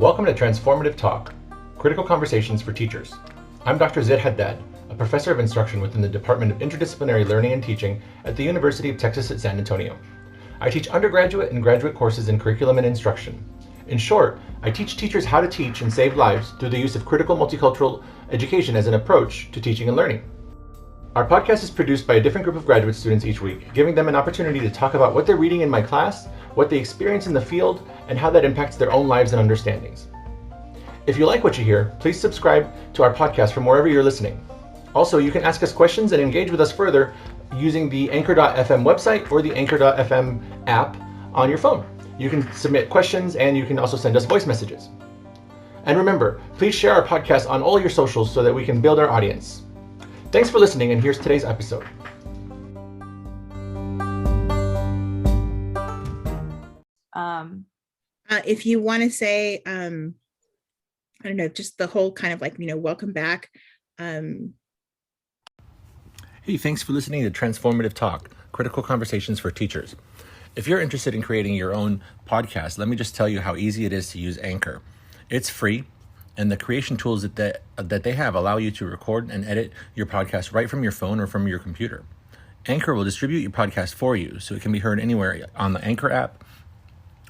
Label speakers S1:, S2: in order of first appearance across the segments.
S1: Welcome to Transformative Talk, Critical Conversations for Teachers. I'm Dr. Zaid Haddad, a professor of instruction within the Department of Interdisciplinary Learning and Teaching at the University of Texas at San Antonio. I teach undergraduate and graduate courses in curriculum and instruction. In short, I teach teachers how to teach and save lives through the use of critical multicultural education as an approach to teaching and learning. Our podcast is produced by a different group of graduate students each week, giving them an opportunity to talk about what they're reading in my class, what they experience in the field, and how that impacts their own lives and understandings. If you like what you hear, please subscribe to our podcast from wherever you're listening. Also, you can ask us questions and engage with us further using the Anchor.fm website or the Anchor.fm app on your phone. You can submit questions and you can also send us voice messages. And remember, please share our podcast on all your socials so that we can build our audience. Thanks for listening, and here's today's episode.
S2: If you want to say, I don't know, just the whole kind of like, welcome back.
S1: Hey, thanks for listening to Transformative Talk, Critical Conversations for Teachers. If you're interested in creating your own podcast, let me just tell you how easy it is to use Anchor. It's free, and the creation tools that they have allow you to record and edit your podcast right from your phone or from your computer. Anchor will distribute your podcast for you, so it can be heard anywhere on the Anchor app,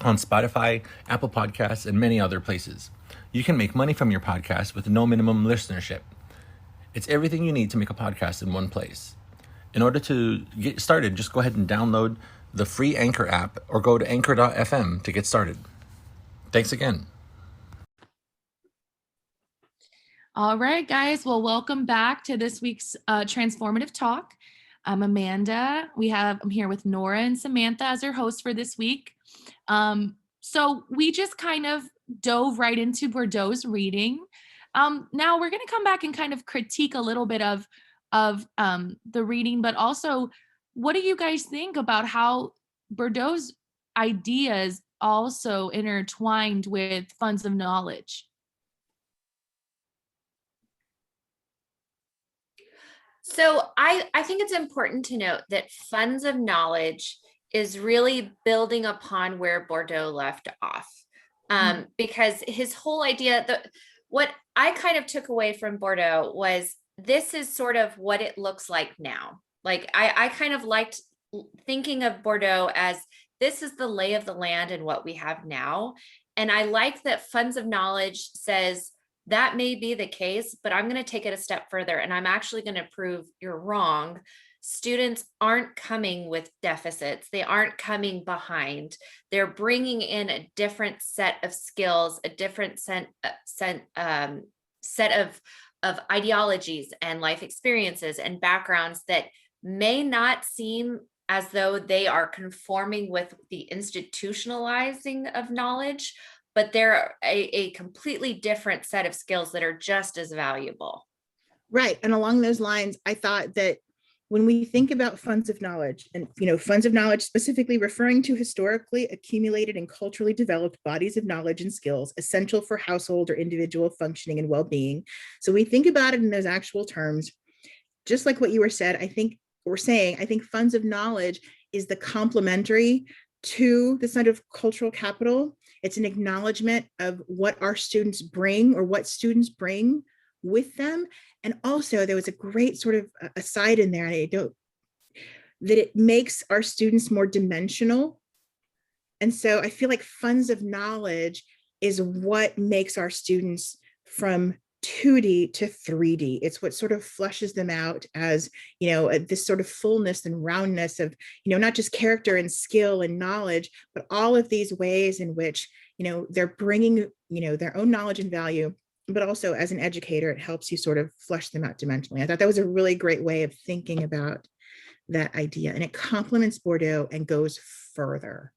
S1: on Spotify, Apple Podcasts, and many other places. You can make money from your podcast with no minimum listenership. It's everything you need to make a podcast in one place. In order to get started, just go ahead and download the free Anchor app or go to anchor.fm to get started. Thanks again.
S3: All right, guys. Well, welcome back to this week's Transformative Talk. I'm Amanda. I'm here with Nora and Samantha as our hosts for this week. So we just kind of dove right into Bordeaux's reading. Now we're going to come back and kind of critique a little bit of the reading, but also, what do you guys think about how Bordeaux's ideas also intertwined with funds of knowledge?
S4: So I think it's important to note that funds of knowledge is really building upon where Bordeaux left off. Because his whole idea, what I kind of took away from Bordeaux was, this is sort of what it looks like now. Like I kind of liked thinking of Bordeaux as, this is the lay of the land and what we have now. And I like that funds of knowledge says, that may be the case, but I'm going to take it a step further, and I'm actually going to prove you're wrong. Students aren't coming with deficits. They aren't coming behind. They're bringing in a different set of skills, a different set of ideologies and life experiences and backgrounds that may not seem as though they are conforming with the institutionalizing of knowledge, but they're a completely different set of skills that are just as valuable.
S2: Right. And along those lines, I thought that when we think about funds of knowledge, and funds of knowledge specifically referring to historically accumulated and culturally developed bodies of knowledge and skills essential for household or individual functioning and well-being. So we think about it in those actual terms, just like what you were saying. I think funds of knowledge is the complementary to the side of cultural capital. It's an acknowledgement of what our students bring, or what students bring with them. And also there was a great sort of aside in there, that it makes our students more dimensional. And so I feel like funds of knowledge is what makes our students from 2D to 3D. It's what sort of fleshes them out as, this sort of fullness and roundness of, not just character and skill and knowledge, but all of these ways in which, they're bringing, their own knowledge and value, but also as an educator, it helps you sort of flesh them out dimensionally. I thought that was a really great way of thinking about that idea, and it complements Bordeaux and goes further.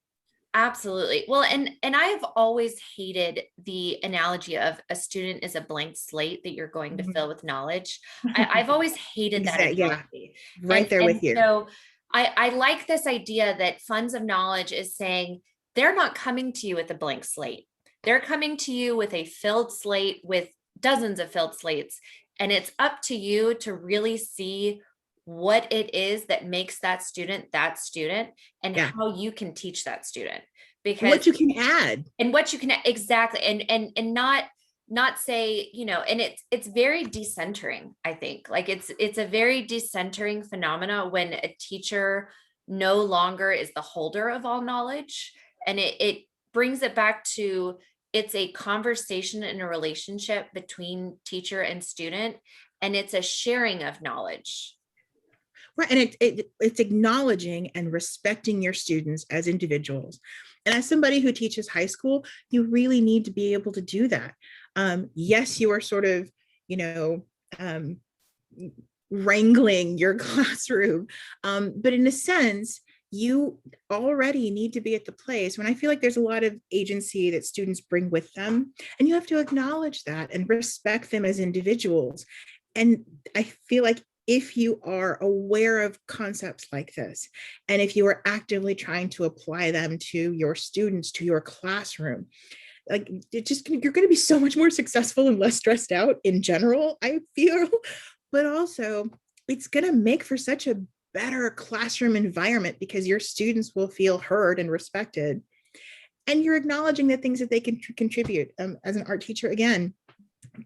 S4: Absolutely. Well, and I've always hated the analogy of a student is a blank slate that you're going to fill with knowledge. I've always hated that analogy.
S2: Yeah, right there with you.
S4: So I like this idea that funds of knowledge is saying, they're not coming to you with a blank slate. They're coming to you with a filled slate, with dozens of filled slates. And it's up to you to really see what it is that makes that student and how you can teach that student. because
S2: what you can add
S4: and what you can exactly and not say, you know, and it's very decentering. I think like it's a very decentering phenomena when a teacher no longer is the holder of all knowledge, and it brings it back to it's a conversation and a relationship between teacher and student, and it's a sharing of knowledge.
S2: right. And it's acknowledging and respecting your students as individuals. And as somebody who teaches high school, you really need to be able to do that. Yes, you are sort of, you know, wrangling your classroom, but in a sense, you already need to be at the place when I feel like there's a lot of agency that students bring with them, and you have to acknowledge that and respect them as individuals. And I feel like if you are aware of concepts like this, and if you are actively trying to apply them to your students, to your classroom, like you're going to be so much more successful and less stressed out in general, I feel. But also it's going to make for such a better classroom environment because your students will feel heard and respected, and you're acknowledging the things that they can contribute. As an art teacher, again,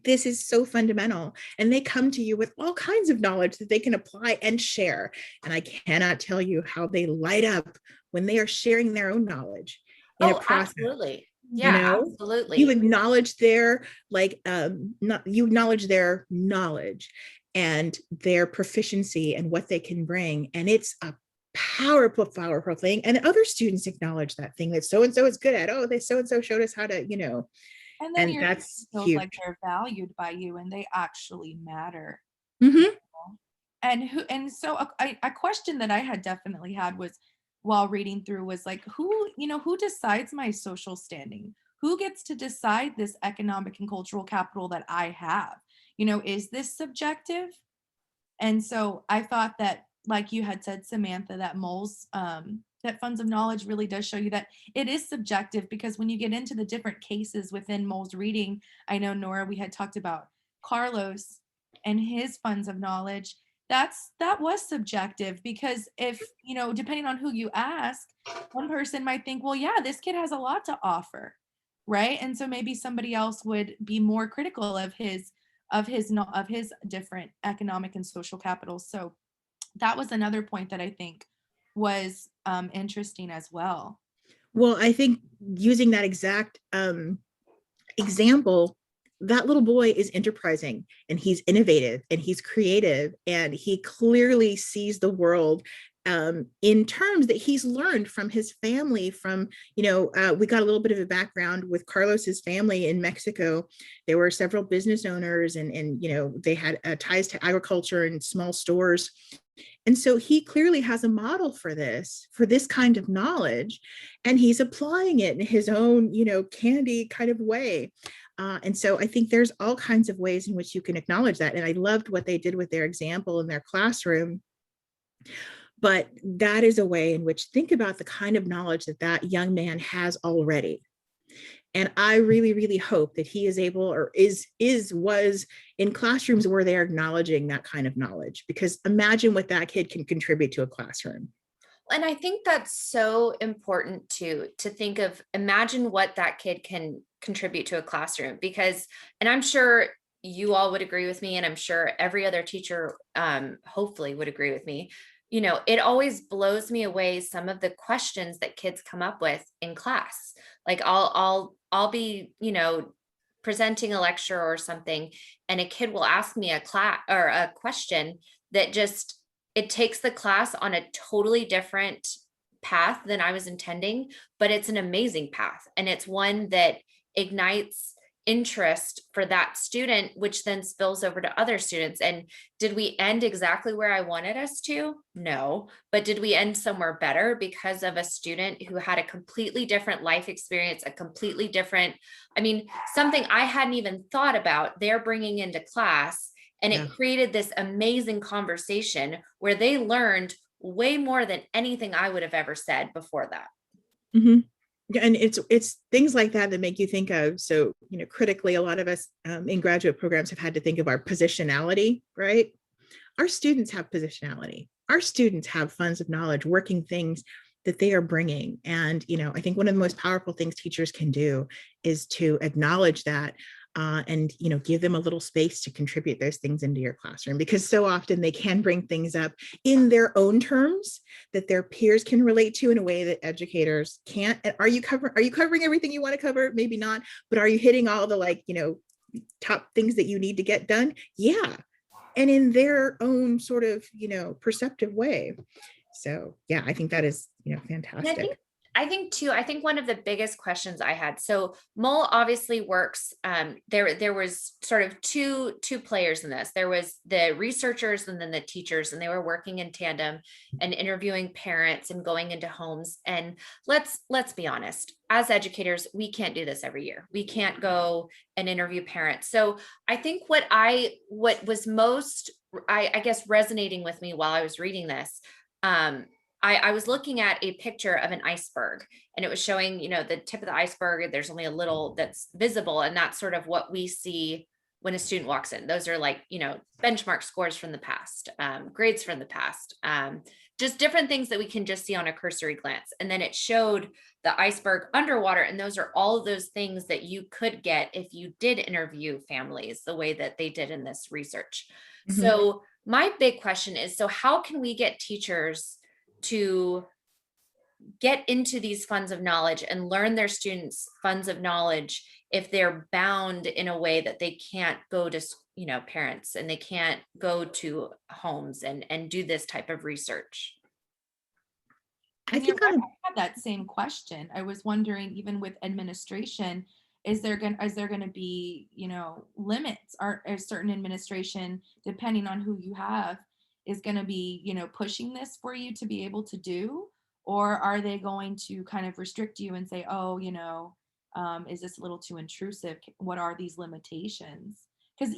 S2: this is so fundamental, and they come to you with all kinds of knowledge that they can apply and share. And I cannot tell you how they light up when they are sharing their own knowledge in a process.
S4: Absolutely. Yeah,
S2: you know,
S4: absolutely.
S2: You acknowledge their you acknowledge their knowledge and their proficiency and what they can bring, and it's a powerful thing. And other students acknowledge that thing that so and so is good at. Oh, they so and so showed us how to, you know.
S3: And then
S2: and that's
S3: feels
S2: huge.
S3: like they're valued by you and they actually matter.
S2: Mm-hmm.
S3: And so a question that I had definitely had was, while reading through, was like, who decides my social standing? Who gets to decide this economic and cultural capital that I have? You know, is this subjective? And so I thought that, like you had said, Samantha, that that Funds of Knowledge really does show you that it is subjective, because when you get into the different cases within Mole's reading, I know, Nora, we had talked about Carlos and his Funds of Knowledge. That was subjective, because if, you know, depending on who you ask, one person might think, well, yeah, this kid has a lot to offer, right? And so maybe somebody else would be more critical of his different economic and social capitals. So that was another point that I think was interesting as well.
S2: Well, I think using that exact example, that little boy is enterprising, and he's innovative, and he's creative, and he clearly sees the world in terms that he's learned from his family. From, you know, we got a little bit of a background with Carlos's family in Mexico. There were several business owners, and you know, they had ties to agriculture and small stores. And so he clearly has a model for this kind of knowledge, and he's applying it in his own, you know, candy kind of way. And so I think there's all kinds of ways in which you can acknowledge that. And I loved what they did with their example in their classroom. But that is a way in which, think about the kind of knowledge that that young man has already. And I really, really hope that he is able, or was in classrooms where they're acknowledging that kind of knowledge, because imagine what that kid can contribute to a classroom.
S4: And I think that's so important to think of. Imagine what that kid can contribute to a classroom, because, and I'm sure you all would agree with me, and I'm sure every other teacher hopefully would agree with me. You know, it always blows me away, some of the questions that kids come up with in class. Like I'll be, you know, presenting a lecture or something, and a kid will ask me a question that just, it takes the class on a totally different path than I was intending, but it's an amazing path. And it's one that ignites interest for that student, which then spills over to other students. And did we end exactly where I wanted us to? No, but did we end somewhere better because of a student who had a completely different life experience, a completely different, I mean, something I hadn't even thought about, they're bringing into class. And it created this amazing conversation where they learned way more than anything I would have ever said before that.
S2: Mm-hmm. And it's things like that that make you think of, so, you know, critically, a lot of us in graduate programs have had to think of our positionality, right? Our students have positionality. Our students have funds of knowledge, working things that they are bringing. And, I think one of the most powerful things teachers can do is to acknowledge that and, give them a little space to contribute those things into your classroom, because so often they can bring things up in their own terms that their peers can relate to in a way that educators can't. And are you covering everything you want to cover? Maybe not, but are you hitting all the top things that you need to get done? Yeah. And in their own sort of, perceptive way. So yeah, I think that is, fantastic.
S4: I think too, I think one of the biggest questions I had, so Mole obviously works, there was sort of two players in this. There was the researchers and then the teachers, and they were working in tandem and interviewing parents and going into homes. And let's be honest, as educators, we can't do this every year. We can't go and interview parents. So I think what was most, I guess, resonating with me while I was reading this, I was looking at a picture of an iceberg, and it was showing, the tip of the iceberg. There's only a little that's visible. And that's sort of what we see when a student walks in. Those are like, benchmark scores from the past, grades from the past, just different things that we can just see on a cursory glance. And then it showed the iceberg underwater. And those are all of those things that you could get if you did interview families the way that they did in this research. Mm-hmm. So my big question is, so how can we get teachers to get into these funds of knowledge and learn their students funds of knowledge if they're bound in a way that they can't go to, parents, and they can't go to homes and do this type of research?
S3: I think I had that same question. I was wondering, even with administration, is there going to be, limits? Are certain administration, depending on who you have, is going to be, pushing this for you to be able to do? Or are they going to kind of restrict you and say, oh, is this a little too intrusive? What are these limitations? Because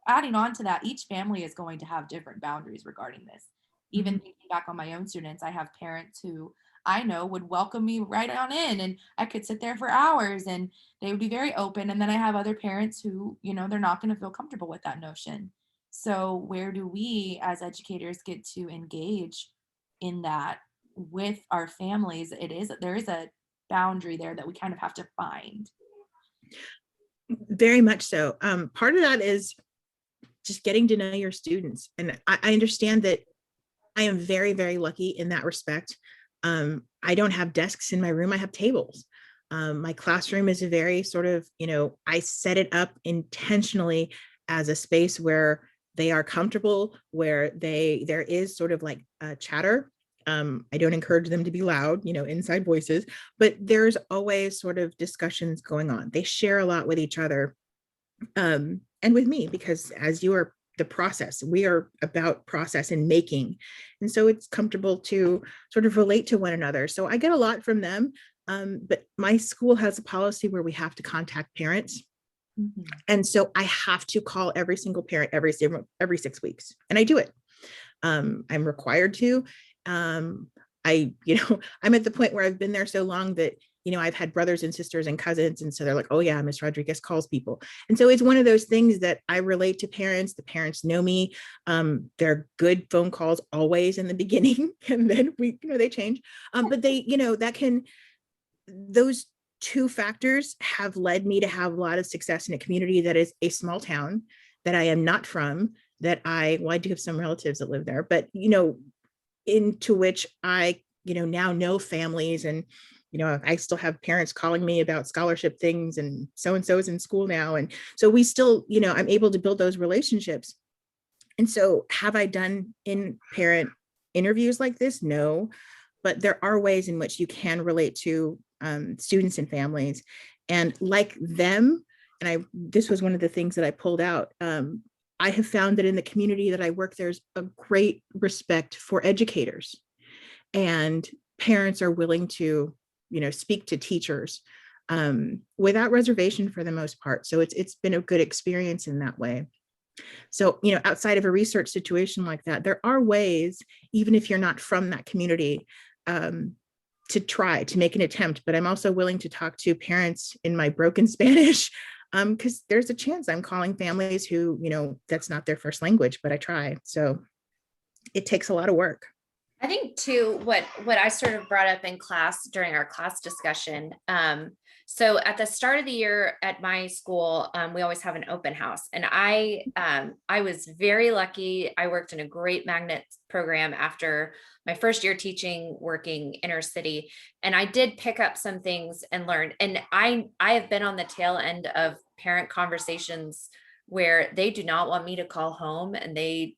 S3: adding on to that, each family is going to have different boundaries regarding this. Even thinking back on my own students, I have parents who I know would welcome me right on in, and I could sit there for hours and they would be very open. And then I have other parents who, they're not going to feel comfortable with that notion. So where do we as educators get to engage in that with our families? There is a boundary there that we kind of have to find.
S2: Very much so. Part of that is just getting to know your students. And I understand that I am very, very lucky in that respect. I don't have desks in my room. I have tables. My classroom is a very sort of, I set it up intentionally as a space where they are comfortable, where there is sort of like a chatter. I don't encourage them to be loud, inside voices, but there's always sort of discussions going on. They share a lot with each other and with me, because as you are the process, we are about process and making. And so it's comfortable to sort of relate to one another. So I get a lot from them. But my school has a policy where we have to contact parents. Mm-hmm. And so I have to call every single parent every 6 weeks. And I do it. I'm required to. I'm at the point where I've been there so long that, I've had brothers and sisters and cousins. And so they're like, oh yeah, Miss Rodriguez calls people. And so it's one of those things that I relate to parents. The parents know me. They're good phone calls always in the beginning. And then they change. But those two factors have led me to have a lot of success in a community that is a small town that I am not from, I do have some relatives that live there, but, into which I, now know families, and, I still have parents calling me about scholarship things, and so-and-so's in school now. And so we still, I'm able to build those relationships. And so have I done in parent interviews like this? No, but there are ways in which you can relate to students and families. And like them, and this was one of the things that I pulled out. I have found that in the community that I work, there's a great respect for educators, and parents are willing to, speak to teachers without reservation for the most part. So it's been a good experience in that way. So, outside of a research situation like that, there are ways, even if you're not from that community, to try to make an attempt. But I'm also willing to talk to parents in my broken Spanish, because there's a chance I'm calling families who, that's not their first language, but I try. So it takes a lot of work.
S4: I think too, what I sort of brought up in class during our class discussion. So at the start of the year at my school, we always have an open house, and I was very lucky. I worked in a great magnet program after my first year teaching, working inner city, and I did pick up some things and learn. And I have been on the tail end of parent conversations where they do not want me to call home, and they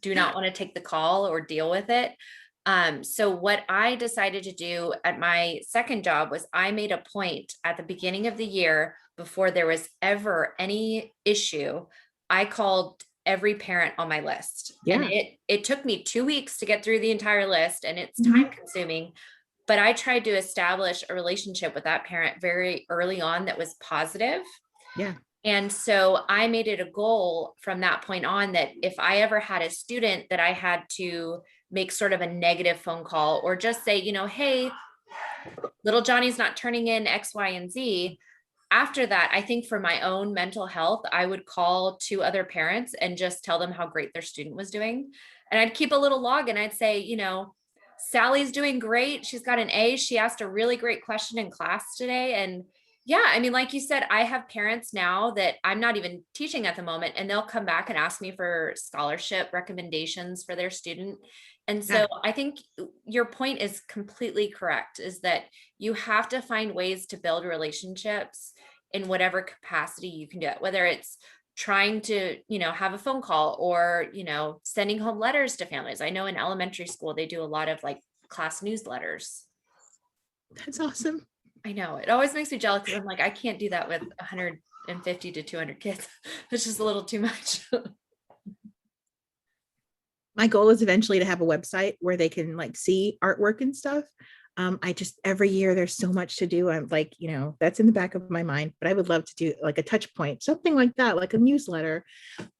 S4: do not want to take the call or deal with it. So what I decided to do at my second job was I made a point at the beginning of the year, before there was ever any issue, I called every parent on my list.
S2: Yeah.
S4: And it took me 2 weeks to get through the entire list, and it's
S2: Mhm.
S4: time consuming. But I tried to establish a relationship with that parent very early on that was positive.
S2: Yeah.
S4: And so I made it a goal from that point on that if I ever had a student that I had to make sort of a negative phone call, or just say, hey, little Johnny's not turning in X, Y, and Z. After that, I think for my own mental health, I would call 2 other parents and just tell them how great their student was doing. And I'd keep a little log, and I'd say, Sally's doing great. She's got an A. She asked a really great question in class today. And yeah, I mean, like you said, I have parents now that I'm not even teaching at the moment, and they'll come back and ask me for scholarship recommendations for their student. And so I think your point is completely correct, is that you have to find ways to build relationships in whatever capacity you can do it, whether it's trying to, have a phone call, or, sending home letters to families. I know in elementary school, they do a lot of like class newsletters.
S2: That's awesome.
S4: I know, it always makes me jealous, because I'm like, I can't do that with 150 to 200 kids. It's just a little too much.
S2: My goal is eventually to have a website where they can like see artwork and stuff. Every year there's so much to do. I'm like, that's in the back of my mind, but I would love to do like a touch point, something like that, like a newsletter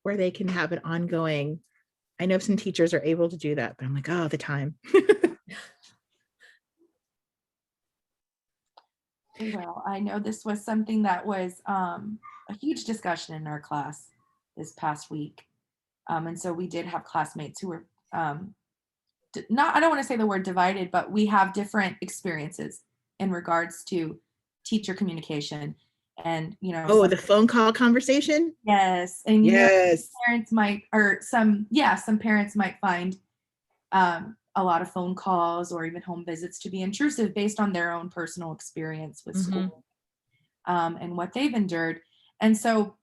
S2: where they can have an ongoing. I know some teachers are able to do that, but I'm like, oh, the time.
S3: Well, I know this was something that was a huge discussion in our class this past week. And so we did have classmates who were I don't want to say the word divided, but we have different experiences in regards to teacher communication. And,
S2: the phone call conversation.
S3: Yes. And
S2: yes,
S3: parents might, or some parents might find a lot of phone calls or even home visits to be intrusive based on their own personal experience with school and what they've endured. And so,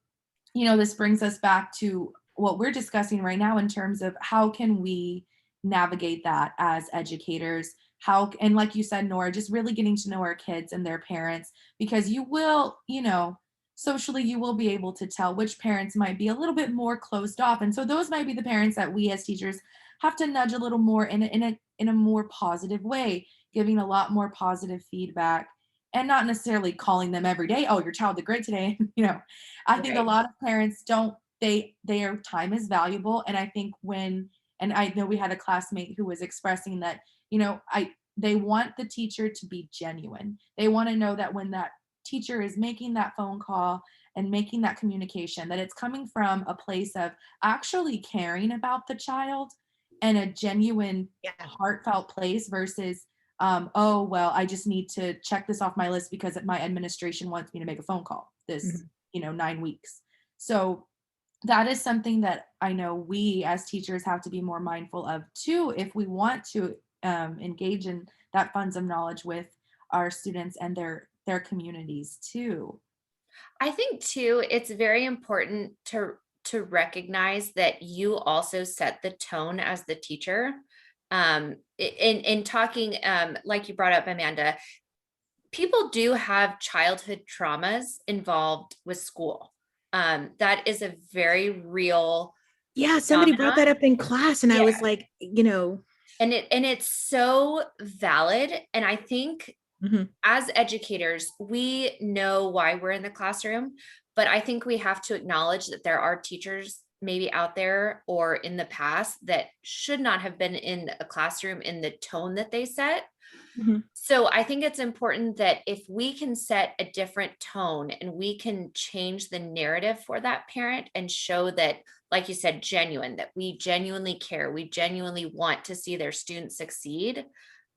S3: this brings us back to what we're discussing right now in terms of how can we navigate that as educators, and like you said, Nora, just really getting to know our kids and their parents, because you will, socially, you will be able to tell which parents might be a little bit more closed off. And so those might be the parents that we as teachers have to nudge a little more in a more positive way, giving a lot more positive feedback, and not necessarily calling them every day, oh, your child did great today. I think a lot of parents don't, their time is valuable. And I think and I know we had a classmate who was expressing that, they want the teacher to be genuine. They want to know that when that teacher is making that phone call and making that communication, that it's coming from a place of actually caring about the child and a genuine, heartfelt place versus, oh, well, I just need to check this off my list because my administration wants me to make a phone call this, 9 weeks. So that is something that I know we as teachers have to be more mindful of too, if we want to engage in that funds of knowledge with our students and their communities too.
S4: I think too, it's very important to recognize that you also set the tone as the teacher. In talking, like you brought up, Amanda, people do have childhood traumas involved with school. That is a very real.
S2: Yeah, somebody brought that up in class, and I was like,
S4: and it's so valid. And I think as educators, we know why we're in the classroom, but I think we have to acknowledge that there are teachers maybe out there or in the past that should not have been in a classroom in the tone that they set. So I think it's important that if we can set a different tone and we can change the narrative for that parent and show that, like you said, genuine, that we genuinely care, we genuinely want to see their students succeed,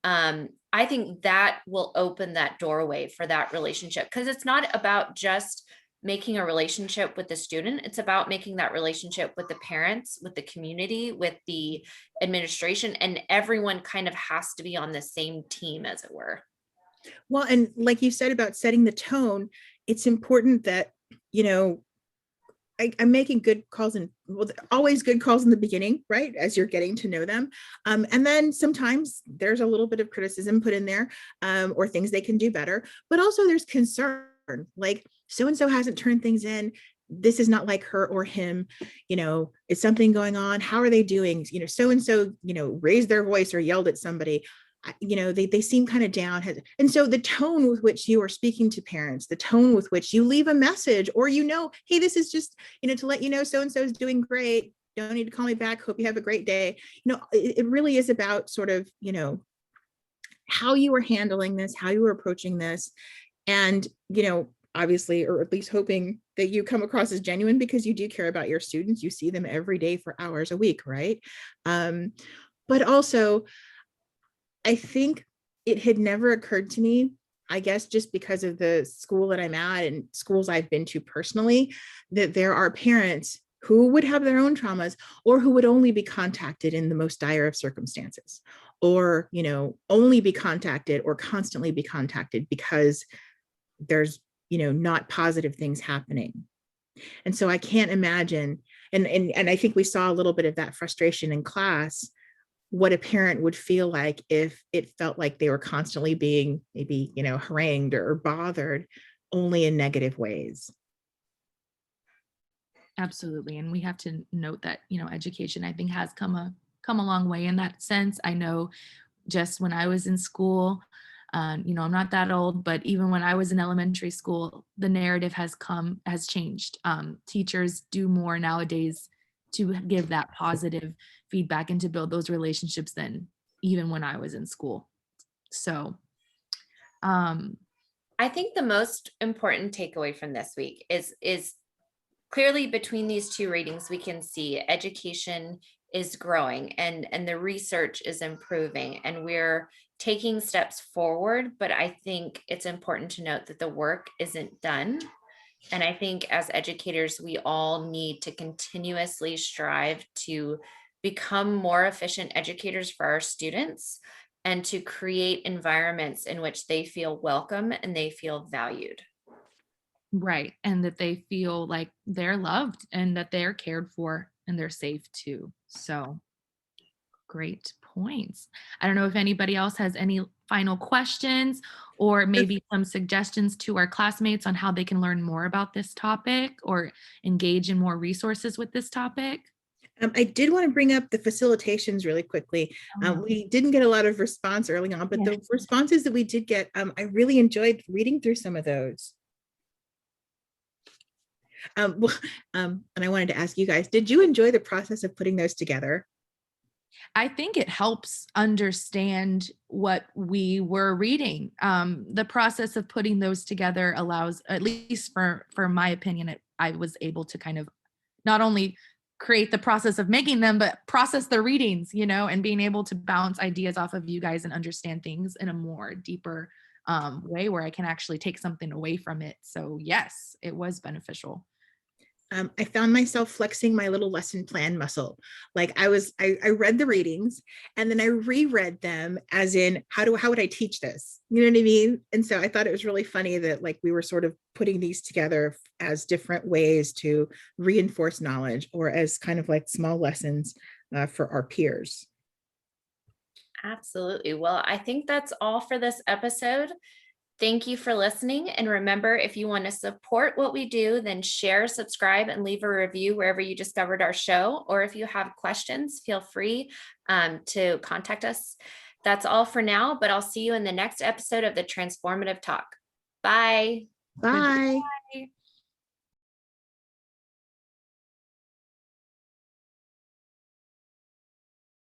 S4: I think that will open that doorway for that relationship, because it's not about just making a relationship with the student. It's about making that relationship with the parents, with the community, with the administration, and everyone kind of has to be on the same team, as it were.
S2: Well, and like you said about setting the tone, it's important that, you know, I'm making good calls, and well, always good calls in the beginning, right? As you're getting to know them. And then sometimes there's a little bit of criticism put in there, or things they can do better, but also there's concern, like so-and-so hasn't turned things in. This is not like her or him, you know, is something going on? How are they doing? You know, so-and-so, you know, raised their voice or yelled at somebody. You know, they seem kind of down. And so the tone with which you are speaking to parents, the tone with which you leave a message, or, you know, hey, this is just, you know, to let you know, so-and-so is doing great. Don't need to call me back. Hope you have a great day. You know, it really is about sort of, you know, how you are handling this, how you are approaching this. And, you know, obviously, or at least hoping that you come across as genuine, because you do care about your students. You see them every day for hours a week, right? But also, I think it had never occurred to me, I guess just because of the school that I'm at and schools I've been to personally, that there are parents who would have their own traumas, or who would only be contacted in the most dire of circumstances, or, you know, only be contacted or constantly be contacted because there's, you know, not positive things happening. And so I can't imagine, and I think we saw a little bit of that frustration in class, what a parent would feel like if it felt like they were constantly being maybe, you know, harangued or bothered only in negative ways.
S3: Absolutely. And we have to note that, you know, education, I think, has come a long way in that sense. I know just when I was in school, you know, I'm not that old, but even when I was in elementary school, the narrative has changed. Teachers do more nowadays to give that positive feedback and to build those relationships than even when I was in school. So,
S4: I think the most important takeaway from this week is clearly between these two readings, we can see education is growing, and the research is improving, and we're taking steps forward. But I think it's important to note that the work isn't done. And I think as educators, we all need to continuously strive to become more efficient educators for our students, and to create environments in which they feel welcome and they feel valued.
S3: right. And that they feel like they're loved and that they're cared for and they're safe too. So great points. I don't know if anybody else has any final questions, or maybe some suggestions to our classmates on how they can learn more about this topic or engage in more resources with this topic.
S2: I did want to bring up the facilitations really quickly. We didn't get a lot of response early on, but the responses that we did get, I really enjoyed reading through some of those. And I wanted to ask you guys, did you enjoy the process of putting those together?
S3: I think it helps understand what we were reading. The process of putting those together allows, at least for my opinion, I was able to kind of not only create the process of making them, but process the readings, you know, and being able to bounce ideas off of you guys and understand things in a more deeper way where I can actually take something away from it. So yes, it was beneficial.
S2: I found myself flexing my little lesson plan muscle. Like I read the readings and then I reread them as in, how would I teach this? You know what I mean? And so I thought it was really funny that like we were sort of putting these together as different ways to reinforce knowledge, or as kind of like small lessons for our peers.
S4: Absolutely. Well, I think that's all for this episode. Thank you for listening. And remember, if you want to support what we do, then share, subscribe, and leave a review wherever you discovered our show. Or if you have questions, feel free to contact us. That's all for now, but I'll see you in the next episode of the Transformative Talk. Bye.
S2: Bye.
S3: Bye.